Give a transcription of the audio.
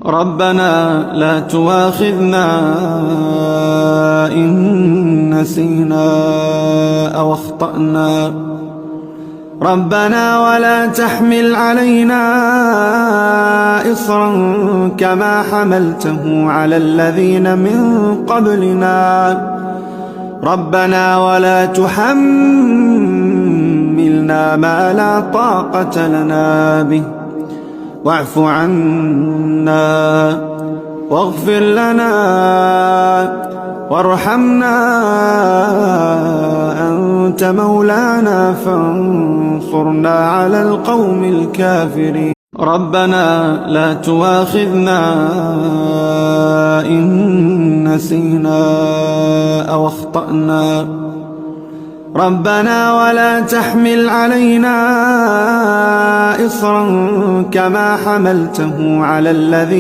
ربنا لا تؤاخذنا إن نسينا أو أخطأنا. ربنا ولا تحمل علينا إصرا كما حملته على الذين من قبلنا. ربنا ولا تحملنا ما لا طاقة لنا به واعف عنا واغفر لنا وارحمنا أنت مولانا فانصرنا على القوم الكافرين. ربنا لا تؤاخذنا إن نسينا أو أخطأنا. ربنا ولا تحمل علينا إصرا كما حملته على الذين